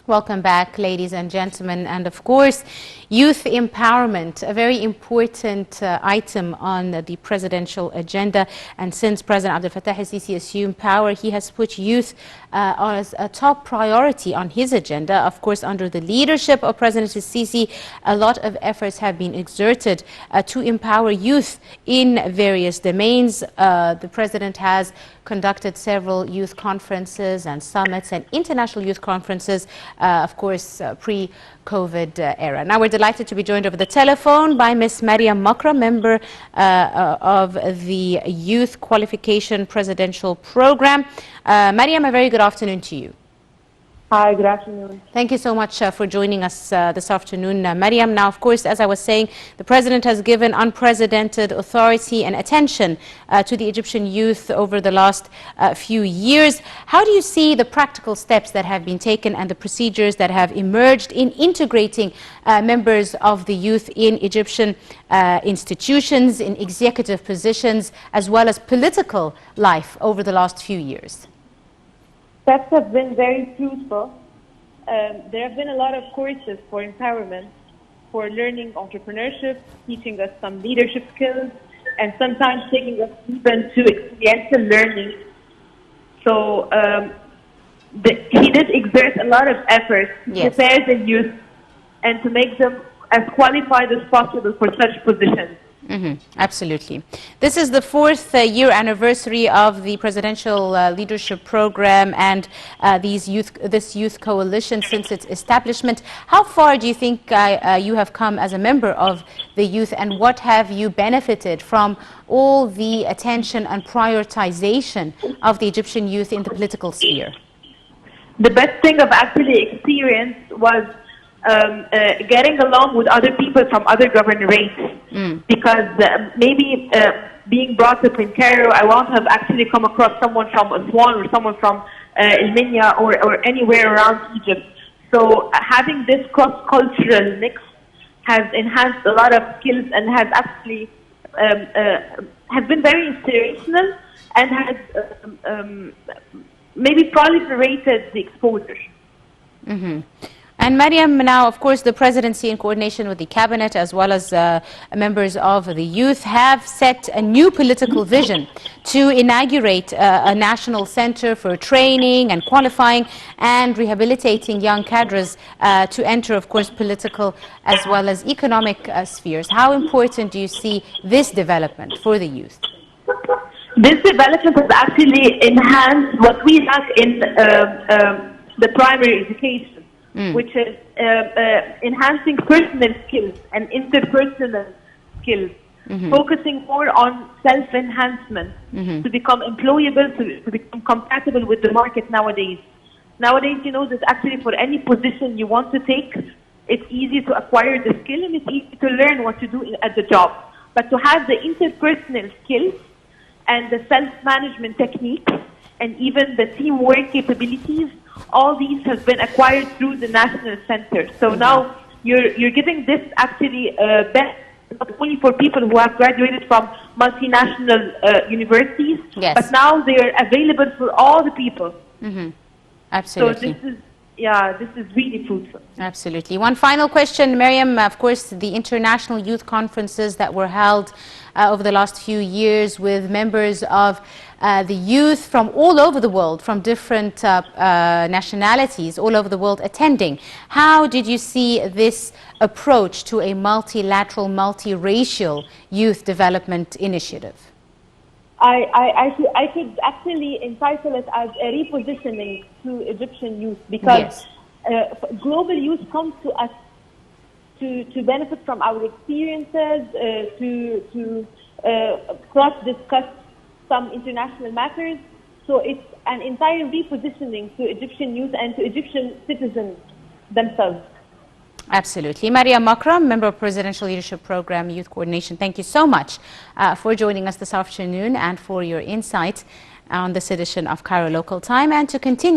Welcome back, ladies and gentlemen. And of course, youth empowerment, a very important item on the presidential agenda. And since President Abdel Fattah el-Sisi assumed power, he has put youth as a top priority on his agenda. Of course, under the leadership of President el-Sisi, a lot of efforts have been exerted to empower youth in various domains. The president has conducted several youth conferences and summits and international youth conferences, of course, pre-COVID era. Now we're delighted to be joined over the telephone by Ms. Mariam Makram, member of the Youth Qualification Presidential Program. Mariam, a very good afternoon to you. Hi, good afternoon. Thank you so much for joining us this afternoon, Mariam. Now, of course, as I was saying, the president has given unprecedented authority and attention to the Egyptian youth over the last few years. How do you see the practical steps that have been taken and the procedures that have emerged in integrating members of the youth in Egyptian institutions, in executive positions, as well as political life over the last few years? Steps have been very fruitful. There have been a lot of courses for empowerment, for learning entrepreneurship, teaching us some leadership skills, and sometimes taking us even to experiential learning. So he did exert a lot of effort to prepare the youth and to make them as qualified as possible for such positions. Absolutely. This is the fourth year anniversary of the presidential leadership program and this youth coalition since its establishment. How far do you think you have come as a member of the youth, and what have you benefited from all the attention and prioritization of the Egyptian youth in the political sphere? The best thing I've actually experienced was getting along with other people from other governorates, because maybe being brought up in Cairo, I won't have actually come across someone from Aswan or someone from El-Minya or anywhere around Egypt. So having this cross-cultural mix has enhanced a lot of skills and has actually has been very inspirational and has maybe proliferated the exposure. And Mariam, now, of course, the presidency in coordination with the cabinet as well as members of the youth have set a new political vision to inaugurate a national center for training and qualifying and rehabilitating young cadres to enter, of course, political as well as economic spheres. How important do you see this development for the youth? This development has actually enhanced what we lack in the primary education, which is enhancing personal skills and interpersonal skills, focusing more on self-enhancement to become employable, to become compatible with the market nowadays. Nowadays, you know, that actually for any position you want to take, it's easy to acquire the skill and it's easy to learn what to do at the job. But to have the interpersonal skills and the self-management techniques and even the teamwork capabilities, all these have been acquired through the National Center. So now you're giving this actually best not only for people who have graduated from multinational universities, but now they are available for all the people. Absolutely. So this is really fruitful. Absolutely. One final question, Mariam. Of course, the international youth conferences that were held over the last few years with members of the youth from all over the world, from different nationalities all over the world attending. How did you see this approach to a multilateral, multiracial youth development initiative? I could actually entitle it as a repositioning to Egyptian youth, because global youth come to us to benefit from our experiences, to cross-discuss some international matters. So it's an entire repositioning to Egyptian youth and to Egyptian citizens themselves. Absolutely. Mariam Makram, member of Presidential Leadership Program, Youth Coordination. Thank you so much for joining us this afternoon and for your insight on this edition of Cairo Local Time, and to continue